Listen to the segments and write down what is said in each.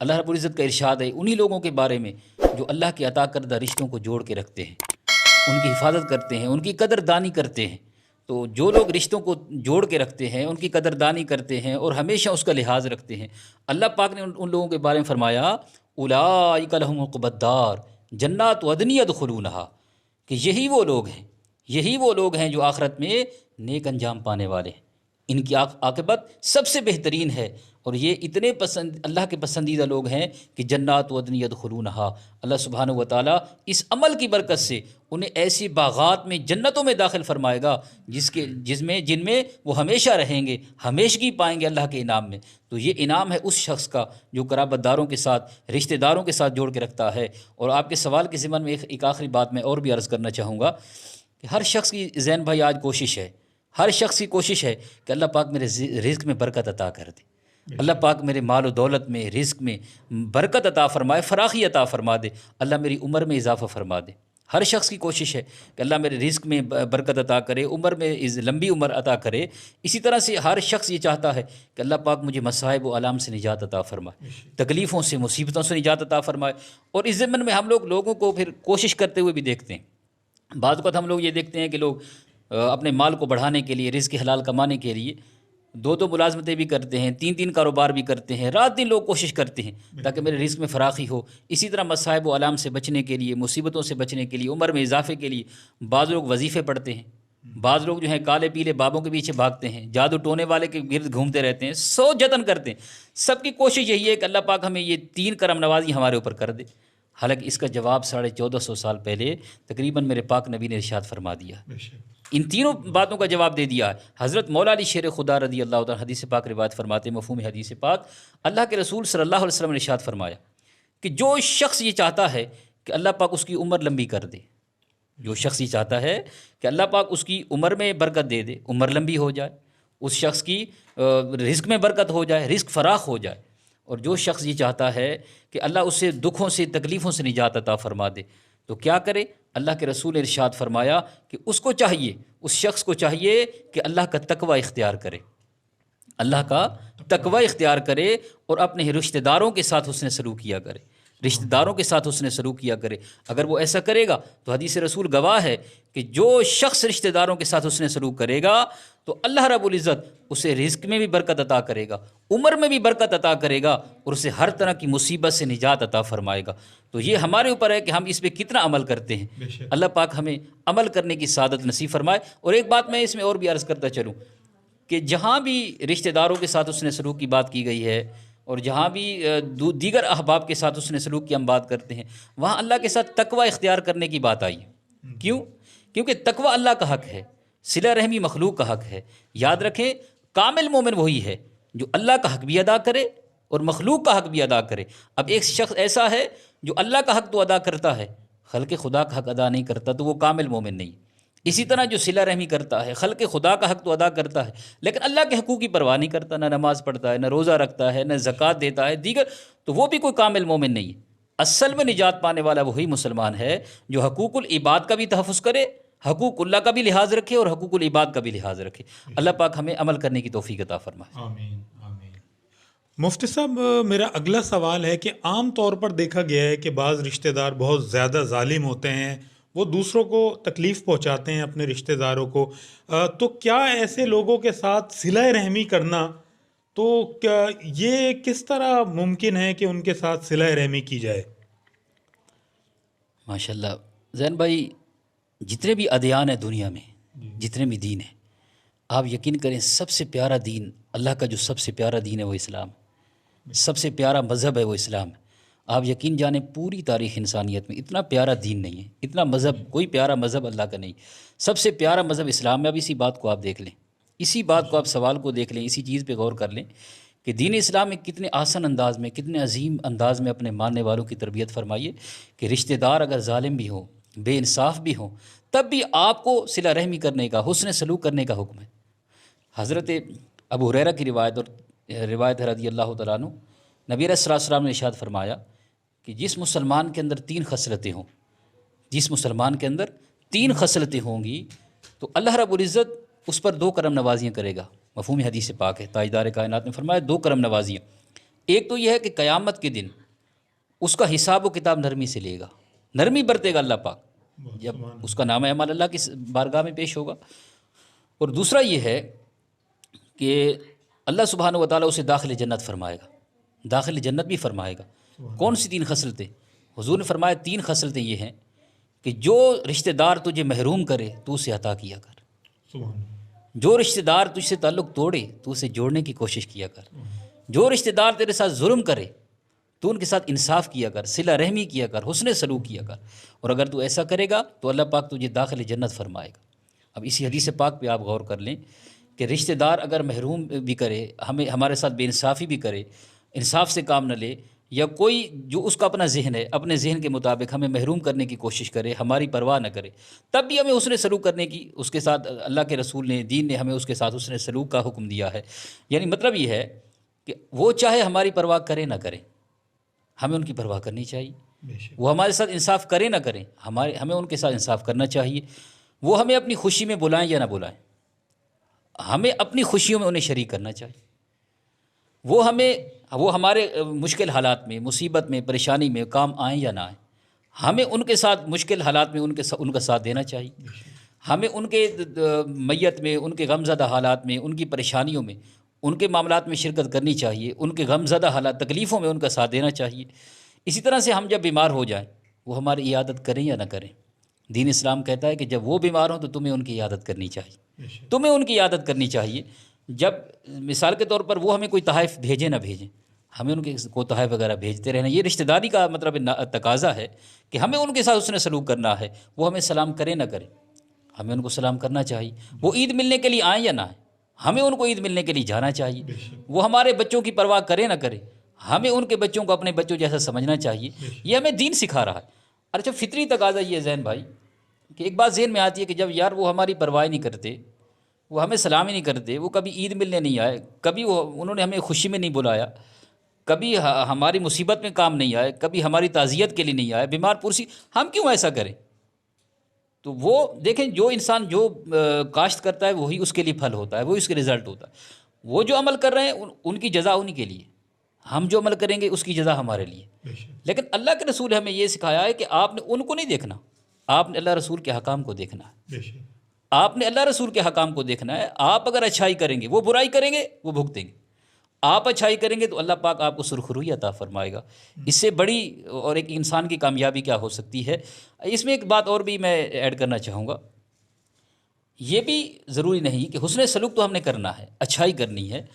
اللہ رب العزت کا ارشاد ہے انہی لوگوں کے بارے میں جو اللہ کے عطا کردہ رشتوں کو جوڑ کے رکھتے ہیں، ان کی حفاظت کرتے ہیں، ان کی قدر دانی کرتے ہیں۔ تو جو لوگ رشتوں کو جوڑ کے رکھتے ہیں، ان کی قدر دانی کرتے ہیں اور ہمیشہ اس کا لحاظ رکھتے ہیں، اللہ پاک نے ان لوگوں کے بارے میں فرمایا اولئک لہم عقبی الدار جنات عدن یدخلونہا، کہ یہی وہ لوگ ہیں جو آخرت میں نیک انجام پانے والے ہیں، ان کی عاقبت سب سے بہترین ہے، اور یہ اتنے اللہ کے پسندیدہ لوگ ہیں کہ جنات عدن یدخلونہا، اللہ سبحانہ و تعالیٰ اس عمل کی برکت سے انہیں ایسی باغات میں جنتوں میں داخل فرمائے گا جن میں وہ ہمیشہ رہیں گے، ہمیشگی پائیں گے اللہ کے انعام میں۔ تو یہ انعام ہے اس شخص کا جو قرابت داروں کے ساتھ، رشتہ داروں کے ساتھ جوڑ کے رکھتا ہے۔ اور آپ کے سوال کے ضمن میں ایک آخری بات میں اور بھی عرض کرنا چاہوں گا کہ ہر شخص کی زین بھائی آج کوشش ہے، ہر شخص کی کوشش ہے کہ اللہ پاک میرے رزق میں برکت عطا کر دے، اللہ پاک میرے مال و دولت میں، رزق میں برکت عطا فرمائے، فراخی عطا فرما دے، اللہ میری عمر میں اضافہ فرما دے۔ ہر شخص کی کوشش ہے کہ اللہ میرے رزق میں برکت عطا کرے، عمر میں لمبی عمر عطا کرے۔ اسی طرح سے ہر شخص یہ چاہتا ہے کہ اللہ پاک مجھے مصائب و آلام سے نجات عطا فرمائے، تکلیفوں سے، مصیبتوں سے نجات عطا فرمائے۔ اور اس ضمن میں ہم لوگوں کو پھر کوشش کرتے ہوئے بھی دیکھتے ہیں، بعض اوقات ہم لوگ یہ دیکھتے ہیں کہ لوگ اپنے مال کو بڑھانے کے لیے، رزق حلال کمانے کے لیے دو ملازمتیں بھی کرتے ہیں، تین کاروبار بھی کرتے ہیں، رات دن لوگ کوشش کرتے ہیں تاکہ میرے رزق میں فراخی ہو۔ اسی طرح مصائب و آلام سے بچنے کے لیے، مصیبتوں سے بچنے کے لیے، عمر میں اضافے کے لیے بعض لوگ وظیفے پڑھتے ہیں، بعض لوگ جو ہیں کالے پیلے بابوں کے پیچھے بھاگتے ہیں، جادو ٹونے والے کے گرد گھومتے رہتے ہیں، سو جتن کرتے ہیں۔ سب کی کوشش یہی ہے کہ اللہ پاک ہمیں یہ 3 کرم نوازی ہمارے اوپر کر دے۔ حالانکہ اس کا جواب 1450 سال پہلے تقریباً میرے پاک نبی نے ارشاد فرما دیا۔ ان تینوں باتوں کا جواب دے دیا ہے۔ حضرت مولا علی شیر خدا رضی اللہ تعالیٰ حدیث پاک روایت فرماتے ہیں، مفہوم حدیث پاک، اللہ کے رسول صلی اللہ علیہ وسلم نے ارشاد فرمایا کہ جو شخص یہ چاہتا ہے کہ اللہ پاک اس کی عمر لمبی کر دے، جو شخص یہ چاہتا ہے کہ اللہ پاک اس کی عمر میں برکت دے دے، عمر لمبی ہو جائے، اس شخص کی رزق میں برکت ہو جائے، رزق فراخ ہو جائے، اور جو شخص یہ چاہتا ہے کہ اللہ اس سے دکھوں سے، تکلیفوں سے نجات عطا فرما دے، تو کیا کرے؟ اللہ کے رسول نے ارشاد فرمایا کہ اس کو چاہیے، اس شخص کو چاہیے کہ اللہ کا تقوی اختیار کرے، اللہ کا تقوی اختیار کرے، اور اپنے رشتہ داروں کے ساتھ حسن سلوک کیا کرے، رشتہ داروں کے ساتھ حسن سلوک کیا کرے۔ اگر وہ ایسا کرے گا تو حدیث رسول گواہ ہے کہ جو شخص رشتہ داروں کے ساتھ حسن سلوک کرے گا تو اللہ رب العزت اسے رزق میں بھی برکت عطا کرے گا، عمر میں بھی برکت عطا کرے گا، اور اسے ہر طرح کی مصیبت سے نجات عطا فرمائے گا۔ تو یہ ہمارے اوپر ہے کہ ہم اس پہ کتنا عمل کرتے ہیں۔ اللہ پاک ہمیں عمل کرنے کی سعادت نصیب فرمائے۔ اور ایک بات میں اس میں اور بھی عرض کرتا چلوں کہ جہاں بھی رشتہ داروں کے ساتھ حسن سلوک کی بات کی گئی ہے، اور جہاں بھی دیگر احباب کے ساتھ حسن سلوک کی ہم بات کرتے ہیں، وہاں اللہ کے ساتھ تقوی اختیار کرنے کی بات آئی ہے۔ کیونکہ تقوی اللہ کا حق ہے، صلہ رحمی مخلوق کا حق ہے۔ یاد رکھیں، کامل مومن وہی ہے جو اللہ کا حق بھی ادا کرے اور مخلوق کا حق بھی ادا کرے۔ اب ایک شخص ایسا ہے جو اللہ کا حق تو ادا کرتا ہے، خلق خدا کا حق ادا نہیں کرتا، تو وہ کامل مومن نہیں۔ اسی طرح جو صلہ رحمی کرتا ہے، خلق خدا کا حق تو ادا کرتا ہے، لیکن اللہ کے حقوق کی پرواہ نہیں کرتا، نہ نماز پڑھتا ہے، نہ روزہ رکھتا ہے، نہ زکوٰۃ دیتا ہے دیگر، تو وہ بھی کوئی کامل مومن نہیں ہے۔ اصل میں نجات پانے والا وہی مسلمان ہے جو حقوق العباد کا بھی تحفظ کرے، حقوق اللہ کا بھی لحاظ رکھے اور حقوق العباد کا بھی لحاظ رکھے۔ اللہ پاک ہمیں عمل کرنے کی توفیق عطا فرمائے۔ آمین آمین۔ مفتی صاحب، میرا اگلا سوال ہے کہ عام طور پر دیکھا گیا ہے کہ بعض رشتہ دار بہت زیادہ ظالم ہوتے ہیں، وہ دوسروں کو تکلیف پہنچاتے ہیں، اپنے رشتہ داروں کو، تو کیا ایسے لوگوں کے ساتھ صلہ رحمی کرنا، تو کیا یہ کس طرح ممکن ہے کہ ان کے ساتھ صلہ رحمی کی جائے؟ ماشاءاللہ زین بھائی، جتنے بھی ادیان ہیں دنیا میں، جتنے بھی دین ہیں، آپ یقین کریں سب سے پیارا دین، اللہ کا جو سب سے پیارا دین ہے وہ اسلام، سب سے پیارا مذہب ہے وہ اسلام ہے۔ آپ یقین جانیں پوری تاریخ انسانیت میں اتنا پیارا دین نہیں ہے، اتنا مذہب، کوئی پیارا مذہب اللہ کا نہیں، سب سے پیارا مذہب اسلام ہے۔ اب اسی بات کو آپ دیکھ لیں، اسی بات کو آپ سوال کو دیکھ لیں، اسی چیز پہ غور کر لیں کہ دین اسلام میں کتنے آسان انداز میں، کتنے عظیم انداز میں اپنے ماننے والوں کی تربیت فرمائیے کہ رشتہ دار اگر ظالم بھی ہوں، بے انصاف بھی ہوں، تب بھی آپ کو صلہ رحمی کرنے کا، حسن سلوک کرنے کا حکم ہے۔ حضرت ابو ہریرہ کی روایت اور روایت ہے رضی اللہ تعالیٰ عنہ، نبی علیہ السلام نے ارشاد فرمایا کہ جس مسلمان کے اندر 3 خصلتیں ہوں، جس مسلمان کے اندر 3 خصلتیں ہوں گی تو اللہ رب العزت اس پر 2 کرم نوازیاں کرے گا۔ مفہوم حدیث پاک ہے، تاجدار کائنات نے فرمایا 2 کرم نوازیاں۔ ایک تو یہ ہے کہ قیامت کے دن اس کا حساب و کتاب نرمی سے لے گا، نرمی برتے گا اللہ پاک جب اس کا نام اعمال اللہ کی بارگاہ میں پیش ہوگا۔ اور دوسرا یہ ہے کہ اللہ سبحانہ و تعالیٰ اسے داخل جنت فرمائے گا، داخل جنت بھی فرمائے گا۔ کون سی 3 خصلتیں؟ حضور نے فرمایا 3 خصلتیں یہ ہیں کہ جو رشتہ دار تجھے محروم کرے تو اسے عطا کیا کر، جو رشتہ دار تجھ سے تعلق توڑے تو اسے جوڑنے کی کوشش کیا کر، جو رشتہ دار تیرے ساتھ ظلم کرے تو ان کے ساتھ انصاف کیا کر، صلہ رحمی کیا کر، حسن سلوک کیا کر، اور اگر تو ایسا کرے گا تو اللہ پاک تجھے داخل جنت فرمائے گا۔ اب اسی حدیث پاک پہ آپ غور کر لیں کہ رشتہ دار اگر محروم بھی کرے، ہمارے ساتھ بے انصافی بھی کرے، انصاف سے کام نہ لے، یا کوئی جو اس کا اپنا ذہن ہے، اپنے ذہن کے مطابق ہمیں محروم کرنے کی کوشش کرے، ہماری پرواہ نہ کرے، تب بھی ہمیں حسن سلوک کرنے کی، اس کے ساتھ اللہ کے رسول نے، دین نے ہمیں اس کے ساتھ حسن سلوک کا حکم دیا ہے۔ یعنی مطلب یہ ہے کہ وہ چاہے ہماری پرواہ کرے نہ کرے، ہمیں ان کی پرواہ کرنی چاہیے۔ وہ ہمارے ساتھ انصاف کرے نہ کریں، ہمیں ان کے ساتھ انصاف کرنا چاہیے۔ وہ ہمیں اپنی خوشی میں بلائیں یا نہ بلائیں، ہمیں اپنی خوشیوں میں انہیں شریک کرنا چاہیے۔ وہ ہمارے مشکل حالات میں، مصیبت میں، پریشانی میں کام آئیں یا نہ آئیں، ہمیں ان کے ساتھ مشکل حالات میں ان کا ساتھ دینا چاہیے۔ ہمیں ان کے میت میں، ان کے غمزدہ حالات میں، ان کی پریشانیوں میں، ان کے معاملات میں شرکت کرنی چاہیے، ان کے غمزدہ حالات، تکلیفوں میں ان کا ساتھ دینا چاہیے۔ اسی طرح سے ہم جب بیمار ہو جائیں، وہ ہماری عیادت کریں یا نہ کریں، دین اسلام کہتا ہے کہ جب وہ بیمار ہوں تو تمہیں ان کی عیادت کرنی چاہیے، تمہیں ان کی عیادت کرنی چاہیے۔ جب مثال کے طور پر وہ ہمیں کوئی تحائف بھیجیں نہ بھیجیں، ہمیں ان کے کو تحائف وغیرہ بھیجتے رہنا، یہ رشتہ داری کا مطلب تقاضا ہے کہ ہمیں ان کے ساتھ حسن سلوک کرنا ہے۔ وہ ہمیں سلام کریں نہ کریں، ہمیں ان کو سلام کرنا چاہیے۔ وہ عید ملنے کے لیے آئیں یا نہ آئیں، ہمیں ان کو عید ملنے کے لیے جانا چاہیے۔ وہ ہمارے بچوں کی پرواہ کریں نہ کریں، ہمیں ان کے بچوں کو اپنے بچوں جیسا سمجھنا چاہیے۔ یہ ہمیں دین سکھا رہا ہے۔ اچھا، فطری تقاضا یہ ہے ذہن بھائی کہ ایک بات ذہن میں آتی ہے کہ جب یار وہ ہماری پرواہ نہیں کرتے، وہ ہمیں سلام ہی نہیں کرتے، وہ کبھی عید ملنے نہیں آئے، کبھی انہوں نے ہمیں خوشی میں نہیں بلایا، کبھی ہماری مصیبت میں کام نہیں آئے، کبھی ہماری تعزیت کے لیے نہیں آئے، بیمار پرسی، ہم کیوں ایسا کریں؟ تو وہ دیکھیں، جو انسان جو کاشت کرتا ہے وہی اس کے لیے پھل ہوتا ہے، وہی اس کے رزلٹ ہوتا ہے۔ وہ جو عمل کر رہے ہیں ان کی جزا انہی کے لیے، ہم جو عمل کریں گے اس کی جزا ہمارے لیے۔ لیکن اللہ کے رسول ہمیں یہ سکھایا ہے کہ آپ نے ان کو نہیں دیکھنا، آپ نے اللہ رسول کے حکام کو دیکھنا ہے، آپ نے اللہ رسول کے حکام کو دیکھنا ہے۔ آپ اگر اچھائی کریں گے، وہ برائی کریں گے، وہ بھگتیں گے۔ آپ اچھائی کریں گے تو اللہ پاک آپ کو سرخروئی عطا فرمائے گا۔ اس سے بڑی اور ایک انسان کی کامیابی کیا ہو سکتی ہے؟ اس میں ایک بات اور بھی میں ایڈ کرنا چاہوں گا، یہ بھی ضروری نہیں کہ حسن سلوک تو ہم نے کرنا ہے، اچھائی کرنی ہے،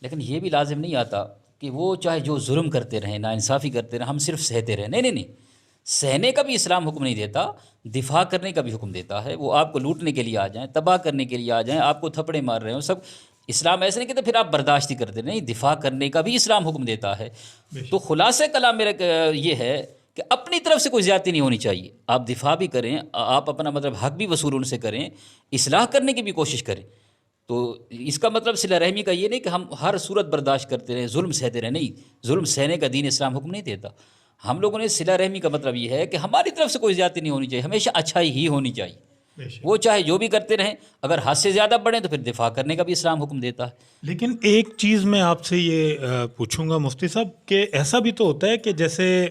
لیکن یہ بھی لازم نہیں آتا کہ وہ چاہے جو ظلم کرتے رہیں، ناانصافی کرتے رہیں، ہم صرف سہتے رہیں۔ نہیں، سہنے کا بھی اسلام حکم نہیں دیتا، دفاع کرنے کا بھی حکم دیتا ہے۔ وہ آپ کو لوٹنے کے لیے آ جائیں، تباہ کرنے کے لیے آ جائیں، آپ کو تھپڑے مار رہے ہوں، سب اسلام ایسے نہیں کہتے پھر آپ برداشت ہی کرتے، نہیں، دفاع کرنے کا بھی اسلام حکم دیتا ہے۔ تو خلاصہ کلام میرا یہ ہے کہ اپنی طرف سے کوئی زیادتی نہیں ہونی چاہیے، آپ دفاع بھی کریں، آپ اپنا مطلب حق بھی وصول ان سے کریں، اصلاح کرنے کی بھی کوشش کریں۔ تو اس کا مطلب صلہ رحمی کا یہ نہیں کہ ہم ہر صورت برداشت کرتے رہیں، ظلم سہتے رہیں، نہیں، ظلم سہنے کا دین اسلام حکم نہیں دیتا۔ ہم لوگوں نے صلہ رحمی کا مطلب یہ ہے کہ ہماری طرف سے کوئی زیادتی نہیں ہونی چاہیے، ہمیشہ اچھائی ہی ہونی چاہیے۔ وہ چاہے جو بھی کرتے رہیں، اگر حد سے زیادہ بڑھیں تو پھر دفاع کرنے کا بھی اسلام حکم دیتا ہے۔ لیکن ایک چیز میں آپ سے یہ پوچھوں گا مفتی صاحب کہ ایسا بھی تو ہوتا ہے کہ جیسے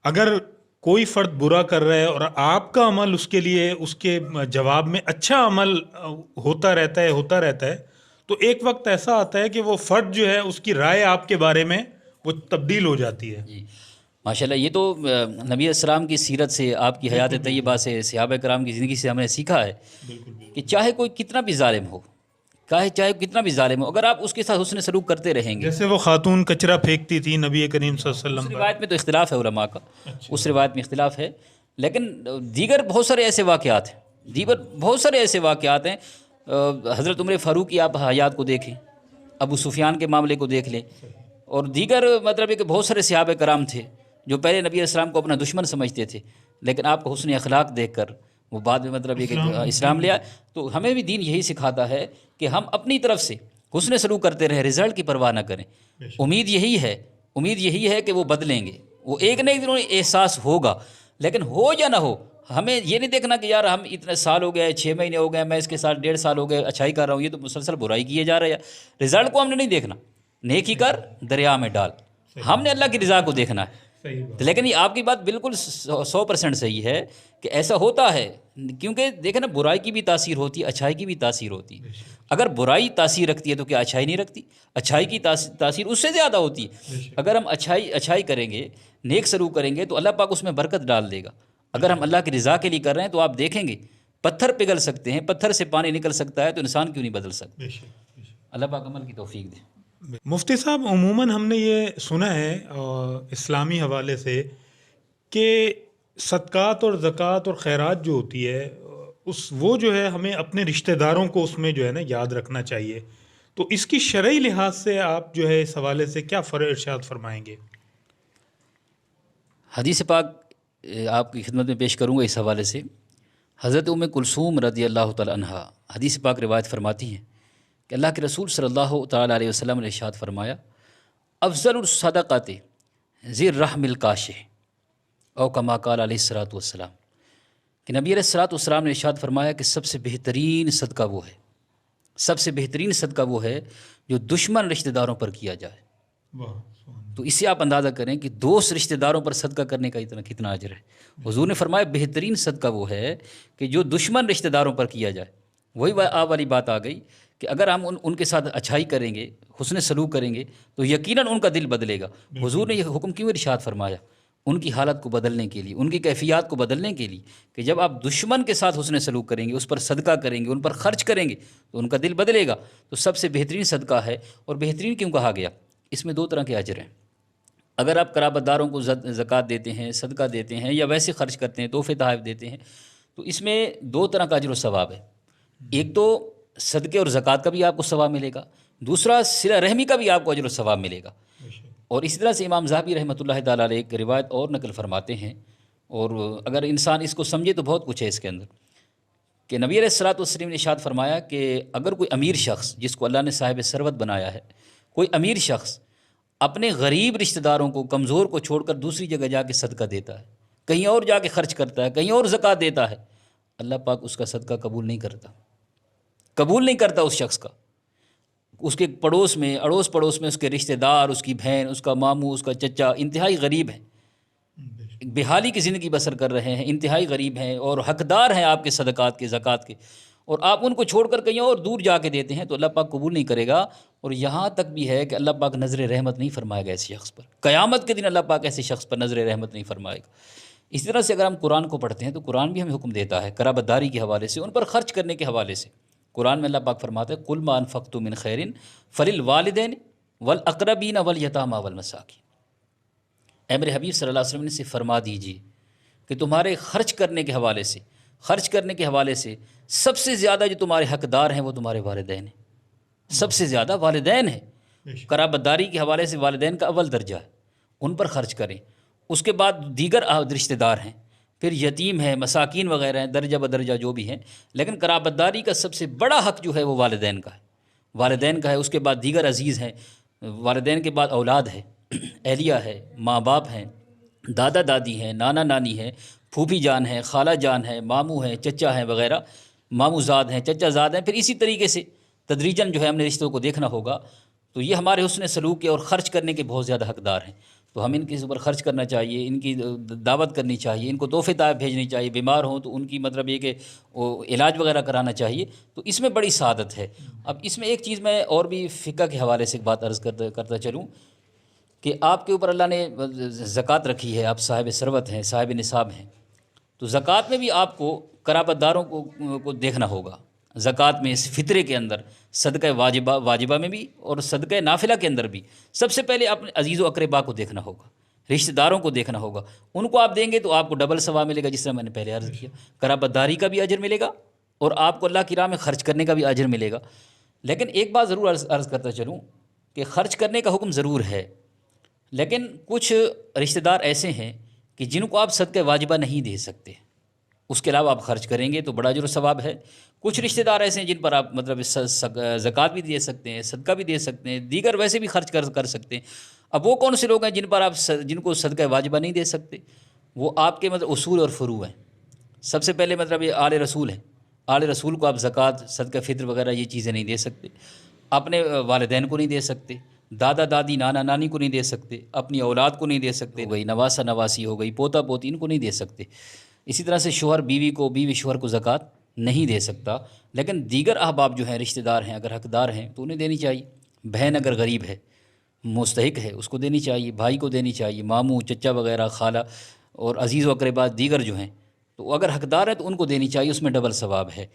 اگر کوئی فرد برا کر رہا ہے اور آپ کا عمل اس کے لیے، اس کے جواب میں اچھا عمل ہوتا رہتا ہے تو ایک وقت ایسا آتا ہے کہ وہ فرد جو ہے اس کی رائے آپ کے بارے میں وہ تبدیل ہو جاتی ہے۔ جی ماشاءاللہ، یہ تو نبی السلام کی سیرت سے، آپ کی حیات طیبہ سے، صحابہ کرام کی زندگی سے ہم نے سیکھا ہے کہ چاہے کوئی کتنا بھی ظالم ہو، چاہے کتنا بھی ظالم ہو، اگر آپ اس کے ساتھ حسن سلوک کرتے رہیں گے۔ جیسے وہ خاتون کچرا پھینکتی تھی نبی کریم صلی اللہ علیہ اس وسلم پر، روایت میں تو اختلاف ہے علماء کا، اس روایت میں اختلاف ہے، لیکن دیگر بہت سارے ایسے واقعات ہیں، حضرت عمر فاروق کی آپ حیات کو دیکھیں، ابو سفیان کے معاملے کو دیکھ لیں، اور دیگر مطلب ہے کہ بہت سارے صحابہ کرام تھے جو پہلے نبی علیہ السلام کو اپنا دشمن سمجھتے تھے، لیکن آپ کو حسن اخلاق دیکھ کر وہ بعد میں مطلب یہ کہ اسلام لیا۔ تو ہمیں بھی دین یہی سکھاتا ہے کہ ہم اپنی طرف سے حسن سلوک کرتے رہیں، رزلٹ کی پرواہ نہ کریں۔ امید یہی ہے کہ وہ بدلیں گے، وہ ایک نہ ایک دن انہیں احساس ہوگا، لیکن ہو یا نہ ہو، ہمیں یہ نہیں دیکھنا کہ یار ہم اتنے سال ہو گئے، 6 مہینے ہو گئے، میں اس کے ساتھ 1.5 سال ہو گئے اچھائی کر رہا ہوں، یہ تو مسلسل برائی کیے جا رہے ہیں، رزلٹ کو ہم نے نہیں دیکھنا۔ نیکی کر دریا میں ڈال. ہم نے اللہ کی رضا کو دیکھنا ہے. صحیح بات. لیکن یہ آپ کی بات بالکل 100% صحیح ہے کہ ایسا ہوتا ہے، کیونکہ دیکھیں نا، برائی کی بھی تاثیر ہوتی ہے، اچھائی کی بھی تاثیر ہوتی ہے. اگر برائی تاثیر رکھتی ہے تو کیا اچھائی نہیں رکھتی؟ اچھائی کی تاثیر اس سے زیادہ ہوتی ہے. اگر ہم اچھائی کریں گے، نیک سلوک کریں گے تو اللہ پاک اس میں برکت ڈال دے گا. اگر ہم اللہ کی رضا کے لیے کر رہے ہیں تو آپ دیکھیں گے پتھر پگھل سکتے ہیں، پتھر سے پانی نکل سکتا ہے، تو انسان کیوں نہیں بدل سکتا؟ اللہ پاک عمل کی توفیق دے. مفتی صاحب، عموماً ہم نے یہ سنا ہے اسلامی حوالے سے کہ صدقات اور زکوٰۃ اور خیرات جو ہوتی ہے وہ جو ہے ہمیں اپنے رشتہ داروں کو اس میں جو ہے نا یاد رکھنا چاہیے. تو اس کی شرعی لحاظ سے آپ جو ہے اس حوالے سے کیا ارشاد فرمائیں گے؟ حدیث پاک آپ کی خدمت میں پیش کروں گا اس حوالے سے. حضرت ام کلثوم رضی اللہ تعالی عنہا حدیث پاک روایت فرماتی ہیں کہ اللہ کے رسول صلی اللہ تعالیٰ علیہ وسلم نے ارشاد فرمایا، افضل الصدقات ذی الرحم الکاشح، او کما قال علیہ الصلوۃ والسلام، کہ نبی علیہ الصلوۃ والسلام نے ارشاد فرمایا کہ سب سے بہترین صدقہ وہ ہے، سب سے بہترین صدقہ وہ ہے جو دشمن رشتہ داروں پر کیا جائے. تو اس سے آپ اندازہ کریں کہ دوست رشتہ داروں پر صدقہ کرنے کا کتنا اجر ہے. حضور نے فرمایا بہترین صدقہ وہ ہے کہ جو دشمن رشتہ داروں پر کیا جائے. وہی آپ والی بات آ گئی کہ اگر ہم ان کے ساتھ اچھائی کریں گے، حسن سلوک کریں گے تو یقیناً ان کا دل بدلے گا. حضور نے یہ حکم کیوں ارشاد فرمایا؟ ان کی حالت کو بدلنے کے لیے، ان کی کیفیات کو بدلنے کے لیے، کہ جب آپ دشمن کے ساتھ حسن سلوک کریں گے، اس پر صدقہ کریں گے، ان پر خرچ کریں گے تو ان کا دل بدلے گا. تو سب سے بہترین صدقہ ہے. اور بہترین کیوں کہا گیا؟ اس میں 2 طرح کے اجر ہیں. اگر آپ قرابت داروں کو زکوٰۃ دیتے ہیں، صدقہ دیتے ہیں، یا ویسے خرچ کرتے ہیں، تحفے تحائف دیتے ہیں، تو اس میں 2 طرح کا اجر و ثواب ہے. ایک تو صدقے اور زکوٰۃ کا بھی آپ کو ثواب ملے گا، دوسرا صلہ رحمی کا بھی آپ کو اجر و ثواب ملے گا. اور اسی طرح سے امام ذہبی رحمۃ اللہ تعالیٰ علیہ ایک روایت اور نقل فرماتے ہیں، اور اگر انسان اس کو سمجھے تو بہت کچھ ہے اس کے اندر، کہ نبی علیہ الصلوۃ والسلام نے ارشاد فرمایا کہ اگر کوئی امیر شخص جس کو اللہ نے صاحب ثروت بنایا ہے، کوئی امیر شخص اپنے غریب رشتہ داروں کو، کمزور کو چھوڑ کر دوسری جگہ جا کے صدقہ دیتا ہے، کہیں اور جا کے خرچ کرتا ہے، کہیں اور زکوٰۃ دیتا ہے، اللہ پاک اس کا صدقہ قبول نہیں کرتا اس شخص کا. اس کے پڑوس میں، اڑوس پڑوس میں اس کے رشتہ دار، اس کی بہن، اس کا ماموں، اس کا چچا انتہائی غریب ہیں، بے حالی کی زندگی بسر کر رہے ہیں، انتہائی غریب ہیں اور حقدار ہیں آپ کے صدقات کے، زکوٰۃ کے، اور آپ ان کو چھوڑ کر کہیں اور دور جا کے دیتے ہیں تو اللہ پاک قبول نہیں کرے گا. اور یہاں تک بھی ہے کہ اللہ پاک نظر رحمت نہیں فرمائے گا ایسے شخص پر. قیامت کے دن اللہ پاک ایسے شخص پر نظر رحمت نہیں فرمائے گا. اس طرح سے اگر ہم قرآن کو پڑھتے ہیں تو قرآن بھی ہمیں حکم دیتا ہے قرابت داری کے حوالے سے، ان پر خرچ کرنے کے حوالے سے. قرآن میں اللہ پاک فرماتا ہے قُلْ مَا أَنفَقْتُم مِّن خَيْرٍ فَلِلْوَالِدَيْنِ وَالْأَقْرَبِينَ وَالْيَتَامَىٰ وَالْمَسَاكِينِ. اے میرے حبیب صلی اللہ علیہ وسلم نے سے فرما دیجیے کہ تمہارے خرچ کرنے کے حوالے سے سب سے زیادہ جو تمہارے حقدار ہیں وہ تمہارے والدین ہیں. سب سے زیادہ والدین ہیں. قرابت داری کے حوالے سے والدین کا اول درجہ ہے، ان پر خرچ کریں. اس کے بعد دیگر رشتہ دار ہیں، پھر یتیم ہیں، مساکین وغیرہ ہیں، درجہ بدرجہ جو بھی ہیں. لیکن قرابت داری کا سب سے بڑا حق جو ہے وہ والدین کا ہے. اس کے بعد دیگر عزیز ہیں، والدین کے بعد اولاد ہے، اہلیہ ہے، ماں باپ ہیں، دادا دادی ہیں، نانا نانی ہیں، پھوپھی جان ہیں، خالہ جان ہیں، ماموں ہیں، چچا ہیں وغیرہ، ماموں زاد ہیں، چچا زاد ہیں. پھر اسی طریقے سے تدریجاً جو ہے ہم نے رشتوں کو دیکھنا ہوگا. تو یہ ہمارے حسن سلوک کے اور خرچ کرنے کے بہت زیادہ حقدار ہیں. تو ہم ان کے اوپر خرچ کرنا چاہیے، ان کی دعوت کرنی چاہیے، ان کو تحفے تحائف بھیجنی چاہیے. بیمار ہوں تو ان کی مطلب یہ کہ وہ علاج وغیرہ کرانا چاہیے. تو اس میں بڑی سعادت ہے. اب اس میں ایک چیز میں اور بھی فقہ کے حوالے سے ایک بات عرض کرتا چلوں کہ آپ کے اوپر اللہ نے زکوٰۃ رکھی ہے، آپ صاحب ثروت ہیں، صاحب نصاب ہیں. تو زکوٰۃ میں بھی آپ کو قرابت داروں کو دیکھنا ہوگا. زکوٰۃ میں اس فطرے کے اندر صدقہ واجبہ میں بھی اور صدقہ نافلہ کے اندر بھی سب سے پہلے اپنے عزیز و اقربا کو دیکھنا ہوگا، رشتہ داروں کو دیکھنا ہوگا. ان کو آپ دیں گے تو آپ کو ڈبل ثواب ملے گا، جس طرح میں نے پہلے عرض کیا. قرابت داری کا بھی اجر ملے گا اور آپ کو اللہ کی راہ میں خرچ کرنے کا بھی اجر ملے گا. لیکن ایک بات ضرور عرض کرتا چلوں کہ خرچ کرنے کا حکم ضرور ہے، لیکن کچھ رشتہ دار ایسے ہیں کہ جن کو آپ صدقہ واجبہ نہیں دے سکتے، اس کے علاوہ آپ خرچ کریں گے تو بڑا اجر و ثواب ہے. کچھ رشتہ دار ایسے ہیں جن پر آپ مطلب زکوٰۃ بھی دے سکتے ہیں، صدقہ بھی دے سکتے ہیں، دیگر ویسے بھی خرچ کر سکتے ہیں. اب وہ کون سے لوگ ہیں جن کو صدقہ واجبہ نہیں دے سکتے؟ وہ آپ کے مطلب اصول اور فروع ہیں. سب سے پہلے مطلب یہ آل رسول ہیں. آل رسول کو آپ زکوٰۃ، صدقہ فطر وغیرہ یہ چیزیں نہیں دے سکتے. اپنے والدین کو نہیں دے سکتے، دادا دادی نانا نانی کو نہیں دے سکتے، اپنی اولاد کو نہیں دے سکتے، ہو گئی نواسا نواسی ہو گئی، پوتا پوتی، ان کو نہیں دے سکتے۔ اسی طرح سے شوہر بیوی کو، بیوی شوہر کو زکوٰۃ نہیں دے سکتا، لیکن دیگر احباب جو ہیں، رشتہ دار ہیں، اگر حقدار ہیں تو انہیں دینی چاہیے۔ بہن اگر غریب ہے، مستحق ہے، اس کو دینی چاہیے، بھائی کو دینی چاہیے، ماموں چچا وغیرہ، خالہ اور عزیز و اقربا دیگر جو ہیں، تو اگر حقدار ہے تو ان کو دینی چاہیے، اس میں ڈبل ثواب ہے۔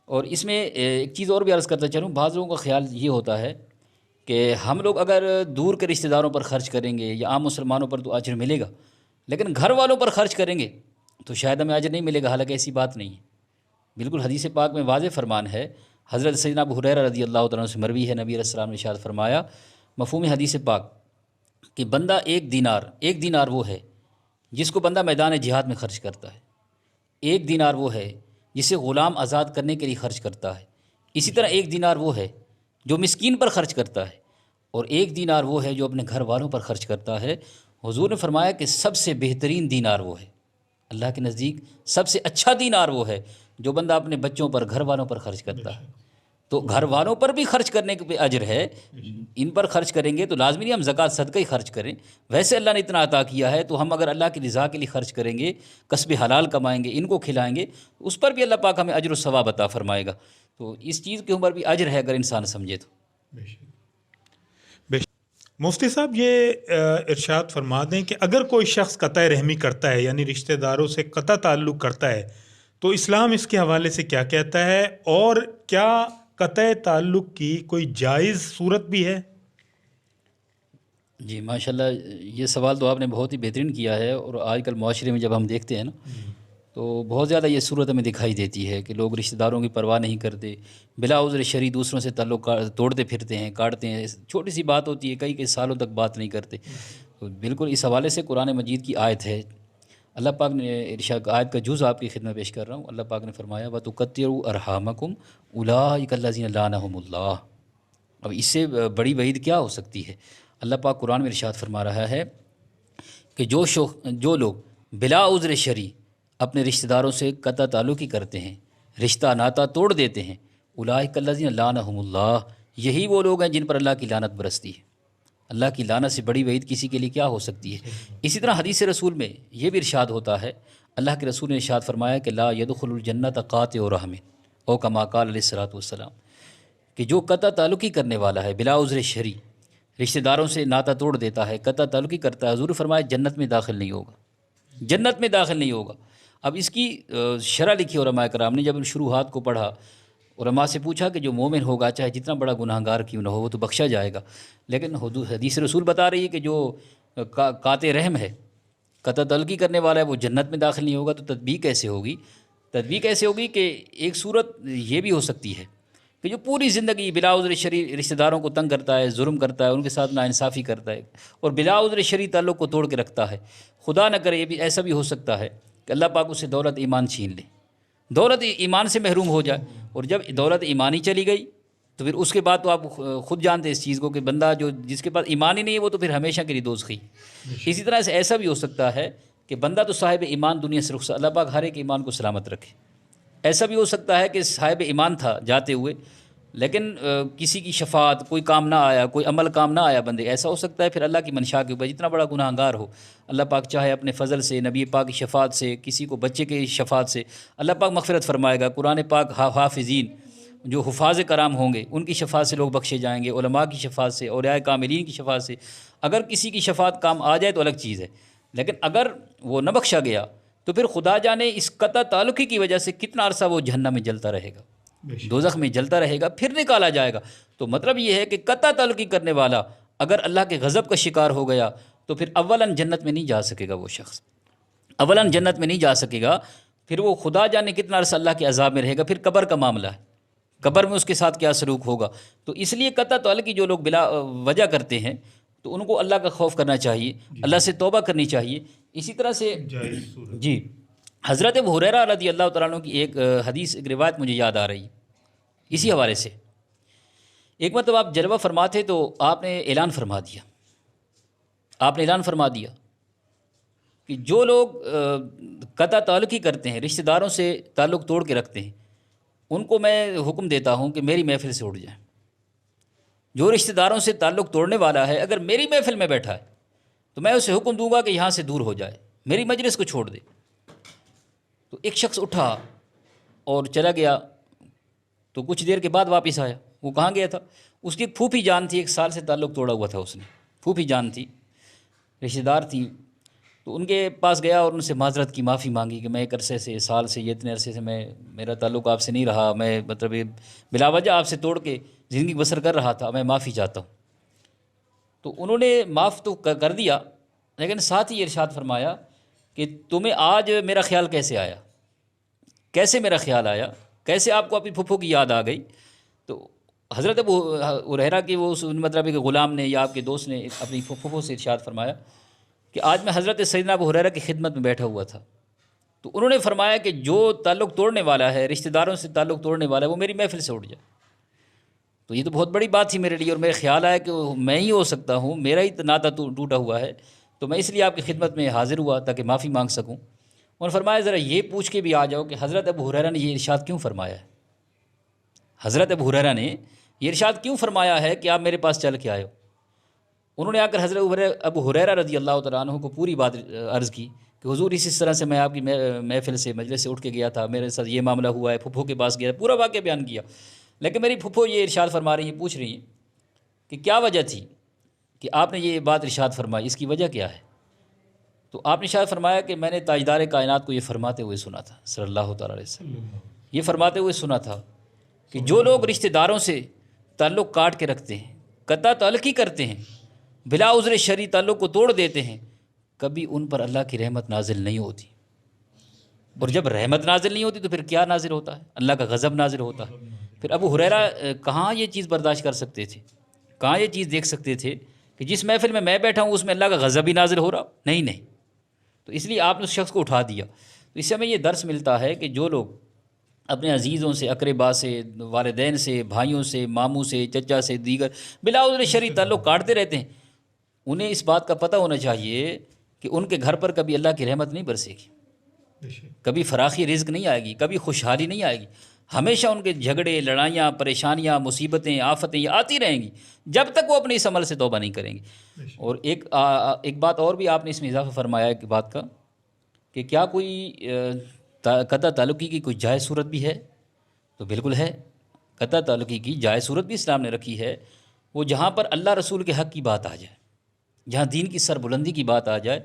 اور اس میں ایک چیز اور بھی عرض کرتا چلوں، بعض لوگوں کا خیال یہ ہوتا ہے کہ ہم لوگ اگر دور کے رشتہ داروں پر خرچ کریں گے یا عام مسلمانوں پر تو اجر ملے گا، لیکن گھر والوں پر خرچ کریں گے تو شاید ہمیں اجر نہیں ملے گا، حالانکہ ایسی بات نہیں ہے۔ بالکل حدیث پاک میں واضح فرمان ہے، حضرت سیدنا ابو ہریرہ رضی اللہ تعالیٰ عنہ سے مروی ہے، نبی علیہ السلام نے ارشاد فرمایا مفہوم حدیث پاک کہ بندہ ایک دینار وہ ہے جس کو بندہ میدان جہاد میں خرچ کرتا ہے، ایک دینار وہ ہے جسے غلام آزاد کرنے کے لیے خرچ کرتا ہے، اسی طرح ایک دینار وہ ہے جو مسکین پر خرچ کرتا ہے، اور ایک دینار وہ ہے جو اپنے گھر والوں پر خرچ کرتا ہے۔ حضور نے فرمایا کہ سب سے بہترین دینار وہ ہے، اللہ کے نزدیک سب سے اچھا دینار وہ ہے جو بندہ اپنے بچوں پر، گھر والوں پر خرچ کرتا ہے۔ تو گھر والوں پر بھی خرچ کرنے کے اجر ہے، ان پر خرچ کریں گے تو لازمی نہیں ہم زکوٰۃ صدقہ ہی خرچ کریں، ویسے اللہ نے اتنا عطا کیا ہے تو ہم اگر اللہ کی رضا کے لیے خرچ کریں گے، کسب حلال کمائیں گے، ان کو کھلائیں گے، اس پر بھی اللہ پاک ہمیں اجر و ثواب عطا فرمائے گا۔ تو اس چیز کے اوپر بھی اجر ہے اگر انسان سمجھے تو۔ مفتی صاحب یہ ارشاد فرما دیں کہ اگر کوئی شخص قطع رحمی کرتا ہے، یعنی رشتہ داروں سے قطع تعلق کرتا ہے، تو اسلام اس کے حوالے سے کیا کہتا ہے، اور کیا قطع تعلق کی کوئی جائز صورت بھی ہے؟ جی ماشاءاللہ، یہ سوال تو آپ نے بہت ہی بہترین کیا ہے، اور آج کل معاشرے میں جب ہم دیکھتے ہیں نا تو بہت زیادہ یہ صورت ہمیں دکھائی دیتی ہے کہ لوگ رشتہ داروں کی پرواہ نہیں کرتے، بلا عذر شرعی دوسروں سے تعلق توڑتے پھرتے ہیں، کاٹتے ہیں، چھوٹی سی بات ہوتی ہے کئی سالوں تک بات نہیں کرتے۔ تو بالکل اس حوالے سے قرآن مجید کی آیت ہے، اللہ پاک نے ارشاد، آیت کا جز آپ کی خدمت پیش کر رہا ہوں، اللہ پاک نے فرمایا وَتُقَطِّعُوا أَرْحَامَكُمْ أُولَٰئِكَ الَّذِينَ لَعَنَهُمُ اللَّهُ۔ اب اس سے بڑی وعید کیا ہو سکتی ہے؟ اللہ پاک قرآن میں ارشاد فرما رہا ہے کہ جو لوگ بلا عذر شرعی اپنے رشتہ داروں سے قطع تعلق ہی کرتے ہیں، رشتہ ناتا توڑ دیتے ہیں، اولئک الذین لعنہم اللہ، یہی وہ لوگ ہیں جن پر اللہ کی لعنت برستی ہے۔ اللہ کی لعنت سے بڑی وعید کسی کے لیے کیا ہو سکتی ہے؟ اسی طرح حدیث رسول میں یہ بھی ارشاد ہوتا ہے، اللہ کے رسول نے ارشاد فرمایا کہ لا يدخل الجنت قاطع رحم او کما قال علیہ الصلوۃ والسلام، کہ جو قطع تعلق ہی کرنے والا ہے بلا عذر شرعی، رشتہ داروں سے ناتا توڑ دیتا ہے، قطع تعلق ہی کرتا ہے، حضور نے فرمایا جنت میں داخل نہیں ہوگا، جنت میں داخل نہیں ہوگا۔ اب اس کی شرح لکھی علماء کرام نے، جب شروحات کو پڑھا، علماء سے پوچھا کہ جو مومن ہوگا چاہے جتنا بڑا گناہ گار کیوں نہ ہو وہ تو بخشا جائے گا، لیکن حدیث رسول بتا رہی ہے کہ جو قاطع رحم ہے، قطع تعلقی کرنے والا ہے، وہ جنت میں داخل نہیں ہوگا۔ تو تطبیق کیسے ہوگی؟ تطبیق کیسے ہوگی کہ ایک صورت یہ بھی ہو سکتی ہے کہ جو پوری زندگی بلا عذر شرعی رشتہ داروں کو تنگ کرتا ہے، ظلم کرتا ہے، ان کے ساتھ ناانصافی کرتا ہے، اور بلا عذر شرعی تعلق کو توڑ کے رکھتا ہے، خدا نہ کرے یہ بھی ایسا بھی ہو سکتا ہے کہ اللہ پاک اسے دولت ایمان چھین لے، دولت ایمان سے محروم ہو جائے، اور جب دولت ایمانی چلی گئی تو پھر اس کے بعد تو آپ خود جانتے ہیں اس چیز کو کہ بندہ جس کے پاس ایمان ہی نہیں ہے وہ تو پھر ہمیشہ کے لیے دوزخی۔ اسی طرح سے ایسا بھی ہو سکتا ہے کہ بندہ تو صاحب ایمان دنیا سے رخصت، اللہ پاک ہر ایک ایمان کو سلامت رکھے۔ ایسا بھی ہو سکتا ہے کہ صاحب ایمان تھا جاتے ہوئے، لیکن کسی کی شفاعت، کوئی کام نہ آیا، کوئی عمل کام نہ آیا بندے، ایسا ہو سکتا ہے پھر اللہ کی منشا کے اوپر جتنا بڑا گناہ گار ہو، اللہ پاک چاہے اپنے فضل سے، نبی پاک کی شفاعت سے، کسی کو بچے کی شفاعت سے اللہ پاک مغفرت فرمائے گا۔ قرآن پاک حافظین جو حفاظ کرام ہوں گے ان کی شفاعت سے لوگ بخشے جائیں گے، علماء کی شفاعت سے، اولیاء کاملین کی شفاعت سے۔ اگر کسی کی شفاعت کام آ جائے تو الگ چیز ہے، لیکن اگر وہ نہ بخشا گیا تو پھر خدا جانے اس قطع تعلقی کی وجہ سے کتنا عرصہ وہ جہنم میں جلتا رہے گا، دوزخ میں جلتا رہے گا، پھر نکالا جائے گا۔ تو مطلب یہ ہے کہ قطع تعلقی کرنے والا اگر اللہ کے غضب کا شکار ہو گیا تو پھر اولاً جنت میں نہیں جا سکے گا، وہ شخص اولاً جنت میں نہیں جا سکے گا، پھر وہ خدا جانے کتنا عرصہ اللہ کے عذاب میں رہے گا۔ پھر قبر کا معاملہ ہے، قبر میں اس کے ساتھ کیا سلوک ہوگا۔ تو اس لیے قطع تعلقی جو لوگ بلا وجہ کرتے ہیں تو ان کو اللہ کا خوف کرنا چاہیے، اللہ سے توبہ کرنی چاہیے۔ اسی طرح سے جی حضرت ابو ہریرہ رضی اللہ تعالیٰ عنہ کی ایک حدیث، ایک روایت مجھے یاد آ رہی اسی حوالے سے۔ ایک مرتبہ آپ جلوہ فرما تھے تو آپ نے اعلان فرما دیا کہ جو لوگ قطع تعلق ہی کرتے ہیں، رشتہ داروں سے تعلق توڑ کے رکھتے ہیں، ان کو میں حکم دیتا ہوں کہ میری محفل سے اٹھ جائیں۔ جو رشتہ داروں سے تعلق توڑنے والا ہے اگر میری محفل میں بیٹھا ہے تو میں اسے حکم دوں گا کہ یہاں سے دور ہو جائے، میری مجلس کو چھوڑ دے۔ تو ایک شخص اٹھا اور چلا گیا، تو کچھ دیر کے بعد واپس آیا۔ وہ کہاں گیا تھا؟ اس کی ایک پھوپھی جان تھی، 1 سال سے تعلق توڑا ہوا تھا اس نے، پھوپھی جان تھی، رشتہ دار تھی۔ تو ان کے پاس گیا اور ان سے معذرت کی، معافی مانگی کہ میں ایک عرصے سے، سال سے، یہ اتنے عرصے سے میرا تعلق آپ سے نہیں رہا، میں مطلب یہ بلا وجہ آپ سے توڑ کے زندگی بسر کر رہا تھا، میں معافی چاہتا ہوں۔ تو انہوں نے معاف تو کر دیا، لیکن ساتھ ہی ارشاد فرمایا کہ تمہیں آج میرا خیال کیسے آیا، کیسے میرا خیال آیا، کیسے آپ کو اپنی پھپھو کی یاد آ گئی؟ تو حضرت ابو ہریرہ کے وہ مطلب کہ غلام نے یا آپ کے دوست نے اپنی پھپھو سے ارشاد فرمایا کہ آج میں حضرت سیدنا ابو ہریرہ کی خدمت میں بیٹھا ہوا تھا، تو انہوں نے فرمایا کہ جو تعلق توڑنے والا ہے، رشتہ داروں سے تعلق توڑنے والا ہے، وہ میری محفل سے اٹھ جائے۔ تو یہ تو بہت بڑی بات تھی میرے لیے، اور میرے خیال آیا کہ میں ہی ہو سکتا ہوں، میرا ہی ناطہ ٹوٹا ہوا ہے، تو میں اس لیے آپ کی خدمت میں حاضر ہوا تاکہ معافی مانگ سکوں۔ انہوں نے فرمایا ذرا یہ پوچھ کے بھی آ جاؤ کہ حضرت ابو ہریرہ نے یہ ارشاد کیوں فرمایا ہے، حضرت ابو ہریرہ نے یہ ارشاد کیوں فرمایا ہے کہ آپ میرے پاس چل کے آئے ہو؟ انہوں نے آ کر حضرت ابو ہریرہ رضی اللہ تعالیٰ عنہ کو پوری بات عرض کی کہ حضور اس طرح سے میں آپ کی محفل سے، مجلس سے اٹھ کے گیا تھا، میرے ساتھ یہ معاملہ ہوا ہے، پھپھو کے پاس گیا، پورا واقعہ بیان کیا، لیکن میری پھپھو یہ ارشاد فرما رہی ہیں، پوچھ رہی ہیں کہ کیا وجہ تھی کہ آپ نے یہ بات ارشاد فرمائی، اس کی وجہ کیا ہے؟ تو آپ نے ارشاد فرمایا کہ میں نے تاجدار کائنات کو یہ فرماتے ہوئے سنا تھا صلی اللہ تعالیٰ علیہ وسلم، یہ فرماتے ہوئے سنا تھا کہ جو لوگ رشتہ داروں سے تعلق کاٹ کے رکھتے ہیں، قطع تعلقی کرتے ہیں، بلا عذر شرعی تعلق کو توڑ دیتے ہیں، کبھی ان پر اللہ کی رحمت نازل نہیں ہوتی، اور جب رحمت نازل نہیں ہوتی تو پھر کیا نازل ہوتا ہے؟ اللہ کا غضب نازل ہوتا ہے۔ پھر ابو ہریرہ کہاں یہ چیز برداشت کر سکتے تھے، کہاں یہ چیز دیکھ سکتے تھے کہ جس محفل میں بیٹھا ہوں اس میں اللہ کا غضب ہی نازل ہو رہا؟ نہیں۔ تو اس لیے آپ نے اس شخص کو اٹھا دیا۔ تو اس سے ہمیں یہ درس ملتا ہے کہ جو لوگ اپنے عزیزوں سے، اقربا سے، والدین سے، بھائیوں سے، ماموں سے، چچا سے، دیگر بلا عذر شرعی تعلق کاٹتے رہتے ہیں، انہیں اس بات کا پتہ ہونا چاہیے کہ ان کے گھر پر کبھی اللہ کی رحمت نہیں برسے گی، کبھی فراخی رزق نہیں آئے گی، کبھی خوشحالی نہیں آئے گی، ہمیشہ ان کے جھگڑے، لڑائیاں، پریشانیاں، مصیبتیں، آفتیں یہ آتی رہیں گی جب تک وہ اپنے اس عمل سے توبہ نہیں کریں گے۔ اور ایک بات اور بھی آپ نے اس میں اضافہ فرمایا ایک بات کا کہ کیا کوئی قطع تعلقی کی کوئی جائز صورت بھی ہے؟ تو بالکل ہے، قطع تعلقی کی جائز صورت بھی اسلام نے رکھی ہے، وہ جہاں پر اللہ رسول کے حق کی بات آ جائے، جہاں دین کی سربلندی کی بات آ جائے۔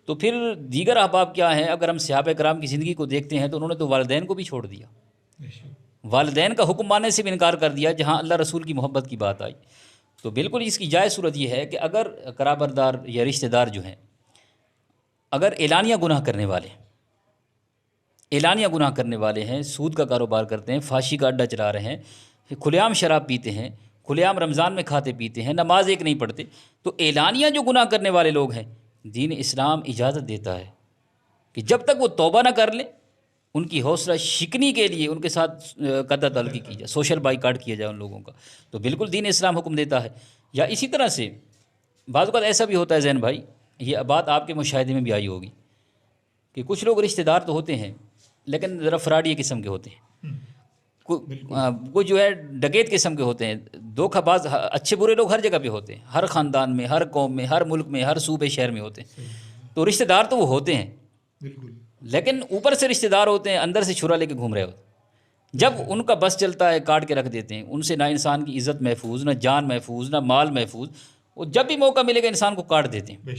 تو پھر دیگر احباب کیا ہیں؟ اگر ہم صحابہ کرام کی زندگی کو دیکھتے ہیں تو انہوں نے تو والدین کو بھی چھوڑ دیا، والدین کا حکم ماننے سے بھی انکار کر دیا جہاں اللہ رسول کی محبت کی بات آئی۔ تو بالکل اس کی جائز صورت یہ ہے کہ اگر قرابردار یا رشتہ دار جو ہیں اگر اعلانیہ گناہ کرنے والے ہیں، سود کا کاروبار کرتے ہیں، فحاشی کا اڈہ چلا رہے ہیں، کھلے عام شراب پیتے ہیں، کھلے عام رمضان میں کھاتے پیتے ہیں، نماز ایک نہیں پڑھتے، تو اعلانیہ جو گناہ کرنے والے لوگ ہیں، دین اسلام اجازت دیتا ہے کہ جب تک وہ توبہ نہ کر لیں، ان کی حوصلہ شکنی کے لیے ان کے ساتھ قطع تعلقی کی جائے، سوشل بائیکاٹ کیا جائے ان لوگوں کا۔ تو بالکل دین اسلام حکم دیتا ہے۔ یا اسی طرح سے بعض اوقات ایسا بھی ہوتا ہے زین بھائی، یہ بات آپ کے مشاہدے میں بھی آئی ہوگی کہ کچھ لوگ رشتہ دار تو ہوتے ہیں لیکن ذرا فراڈی قسم کے ہوتے ہیں، کوئی جو ہے ڈکیت قسم کے ہوتے ہیں، دھوکہ باز، اچھے برے لوگ ہر جگہ پہ ہوتے ہیں، ہر خاندان میں، ہر قوم میں، ہر ملک میں، ہر صوبے شہر میں ہوتے ہیں۔ تو رشتہ دار تو وہ ہوتے ہیں لیکن اوپر سے رشتہ دار ہوتے ہیں، اندر سے چھرا لے کے گھوم رہے ہوتے ہیں۔ جب ان کا بس چلتا ہے کاٹ کے رکھ دیتے ہیں، ان سے نہ انسان کی عزت محفوظ، نہ جان محفوظ، نہ مال محفوظ، وہ جب بھی موقع ملے گا انسان کو کاٹ دیتے ہیں۔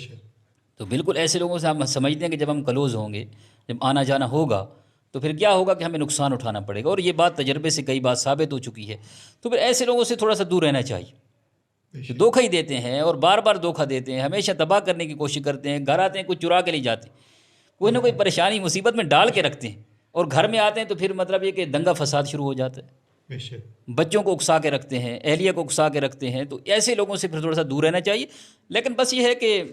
تو بالکل ایسے لوگوں سے ہم سمجھتے ہیں کہ جب ہم کلوز ہوں گے، جب آنا جانا ہوگا تو پھر کیا ہوگا کہ ہمیں نقصان اٹھانا پڑے گا، اور یہ بات تجربے سے کئی بات ثابت ہو چکی ہے۔ تو پھر ایسے لوگوں سے تھوڑا سا دور رہنا چاہیے، جو دھوکہ ہی دیتے ہیں اور بار بار دھوکہ دیتے ہیں، ہمیشہ تباہ کرنے کی کوشش کرتے ہیں، گھر آتے ہیں کچھ چرا کے لے جاتے ہیں، کوئی نہ کوئی پریشانی مصیبت میں ڈال کے رکھتے ہیں، اور گھر میں آتے ہیں تو پھر مطلب یہ کہ دنگا فساد شروع ہو جاتا ہے، بچوں کو اکسا کے رکھتے ہیں، اہلیہ کو اکسا کے رکھتے ہیں۔ تو ایسے لوگوں سے پھر تھوڑا سا دور رہنا چاہیے، لیکن بس یہ ہے کہ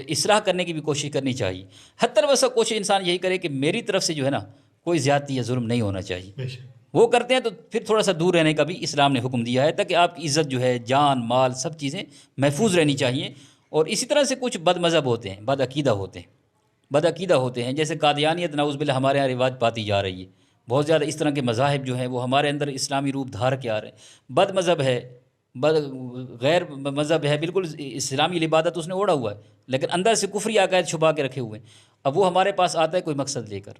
اصلاح کرنے کی بھی کوشش کرنی چاہیے، حتی الوسع کوشش انسان یہی کرے کہ میری طرف سے جو ہے نا کوئی زیادتی یا ظلم نہیں ہونا چاہیے۔ وہ کرتے ہیں تو پھر تھوڑا سا دور رہنے کا بھی اسلام نے حکم دیا ہے، تاکہ آپ کی عزت جو ہے، جان مال سب چیزیں محفوظ رہنی چاہیے۔ اور اسی طرح سے کچھ بد مذہب ہوتے ہیں، بد عقیدہ ہوتے ہیں، جیسے قادیانیت نعوذ باللہ ہمارے یہاں رواج پاتی جا رہی ہے، بہت زیادہ اس طرح کے مذاہب جو ہیں وہ ہمارے اندر اسلامی روپ دھار کے آ رہے ہیں۔ بد مذہب ہے، غیر مذہب ہے، بالکل اسلامی عبادت اس نے اوڑا ہوا ہے، لیکن اندر سے کفری عقائد چھپا کے رکھے ہوئے ہیں. اب وہ ہمارے پاس آتا ہے کوئی مقصد لے کر،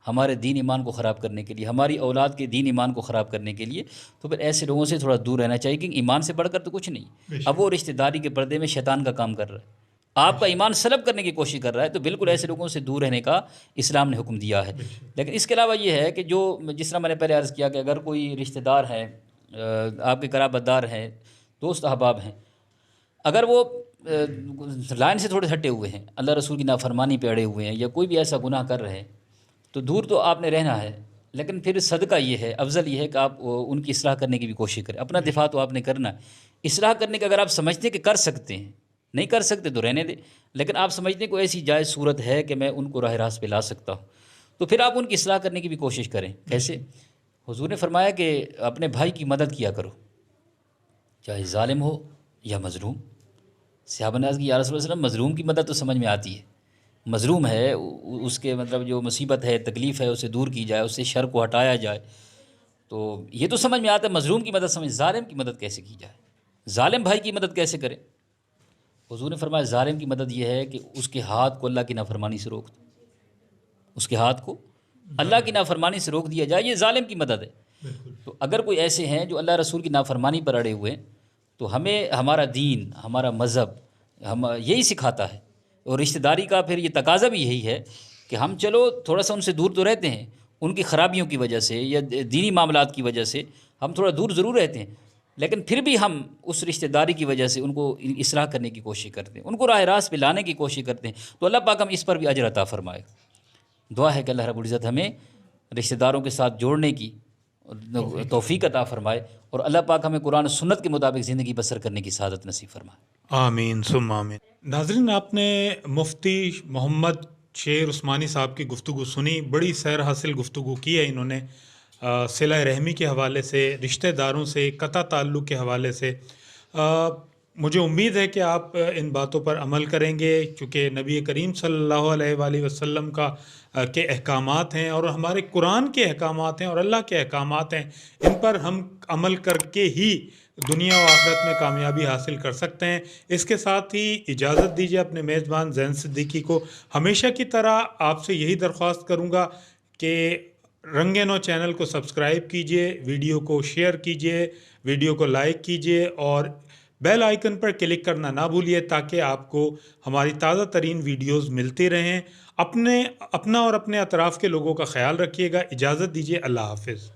ہمارے دین ایمان کو خراب کرنے کے لیے، ہماری اولاد کے دین ایمان کو خراب کرنے کے لیے. تو پھر ایسے لوگوں سے تھوڑا دور رہنا چاہیے، کیونکہ ایمان سے بڑھ کر تو کچھ نہیں. اب وہ رشتہ داری کے پردے میں شیطان کا کام کر رہا ہے، آپ کا ایمان سلب کرنے کی کوشش کر رہا ہے. تو بالکل ایسے لوگوں سے دور رہنے کا اسلام نے حکم دیا ہے. لیکن اس کے علاوہ یہ ہے کہ جو جس طرح میں نے پہلے عرض کیا کہ اگر کوئی رشتہ دار ہے، آپ کے قرابت دار ہیں، دوست احباب ہیں، اگر وہ لائن سے تھوڑے ہٹے ہوئے ہیں، اللہ رسول کی نافرمانی پہ اڑے ہوئے ہیں، یا کوئی بھی ایسا گناہ کر رہے ہیں، تو دور تو آپ نے رہنا ہے. لیکن پھر صدقہ یہ ہے، افضل یہ ہے کہ آپ ان کی اصلاح کرنے کی بھی کوشش کریں. اپنا دفاع تو آپ نے کرنا ہے. اصلاح کرنے کا اگر آپ سمجھتے ہیں کہ کر سکتے ہیں، نہیں کر سکتے تو رہنے دیں، لیکن آپ سمجھتے ہیں کوئی ایسی جائز صورت ہے کہ میں ان کو راہ راست پہ لا سکتا ہوں، تو پھر آپ ان کی اصلاح کرنے کی بھی کوشش کریں. کیسے؟ حضور نے فرمایا کہ اپنے بھائی کی مدد کیا کرو، چاہے ظالم ہو یا مظلوم. صحابہ نے عرض کی یا رسول اللہ صلی اللہ علیہ وسلم، مظلوم کی مدد تو سمجھ میں آتی ہے، مظلوم ہے اس کے مطلب جو مصیبت ہے، تکلیف ہے، اسے دور کی جائے، اس سے شر کو ہٹایا جائے، تو یہ تو سمجھ میں آتا ہے. مظلوم کی مدد سمجھ، ظالم کی مدد کیسے کی جائے، ظالم بھائی کی مدد کیسے کریں؟ حضور نے فرمایا ظالم کی مدد یہ ہے کہ اس کے ہاتھ کو اللہ کی نافرمانی سے روک دو، اس کے ہاتھ کو اللہ کی نافرمانی سے روک دیا جائے، یہ ظالم کی مدد ہے. تو اگر کوئی ایسے ہیں جو اللہ رسول کی نافرمانی پر اڑے ہوئے ہیں، تو ہمیں ہمارا دین، ہمارا مذہب ہم یہی سکھاتا ہے، اور رشتہ داری کا پھر یہ تقاضا بھی یہی ہے کہ ہم چلو تھوڑا سا ان سے دور تو رہتے ہیں، ان کی خرابیوں کی وجہ سے یا دینی معاملات کی وجہ سے ہم تھوڑا دور ضرور رہتے ہیں، لیکن پھر بھی ہم اس رشتہ داری کی وجہ سے ان کو اصلاح کرنے کی کوشش کرتے ہیں، ان کو راہ راست پہ لانے کی کوشش کرتے ہیں. تو اللہ پاک ہم اس پر بھی اجر عطا فرمائے. دعا ہے کہ اللہ رب العزت ہمیں رشتہ داروں کے ساتھ جوڑنے کی توفیق عطا فرمائے، اور اللہ پاک ہمیں قرآن و سنت کے مطابق زندگی بسر کرنے کی سعادت نصیب فرمائے. آمین ثم آمین. ناظرین، آپ نے مفتی محمد شیر عثمانی صاحب کی گفتگو سنی. بڑی سیر حاصل گفتگو کی ہے انہوں نے، صلہ رحمی کے حوالے سے، رشتہ داروں سے، قطع تعلق کے حوالے سے. مجھے امید ہے کہ آپ ان باتوں پر عمل کریں گے، چونکہ نبی کریم صلی اللہ علیہ وآلہ وسلم کے احکامات ہیں، اور ہمارے قرآن کے احکامات ہیں، اور اللہ کے احکامات ہیں. ان پر ہم عمل کر کے ہی دنیا و آخرت میں کامیابی حاصل کر سکتے ہیں. اس کے ساتھ ہی اجازت دیجیے اپنے میزبان زین صدیقی کو. ہمیشہ کی طرح آپ سے یہی درخواست کروں گا کہ رنگ نو چینل کو سبسکرائب کیجئے، ویڈیو کو شیئر کیجئے، ویڈیو کو لائک کیجئے، اور بیل آئیکن پر کلک کرنا نہ بھولیے تاکہ آپ کو ہماری تازہ ترین ویڈیوز ملتی رہیں. اپنا اور اپنے اطراف کے لوگوں کا خیال رکھیے گا. اجازت دیجیے. اللہ حافظ.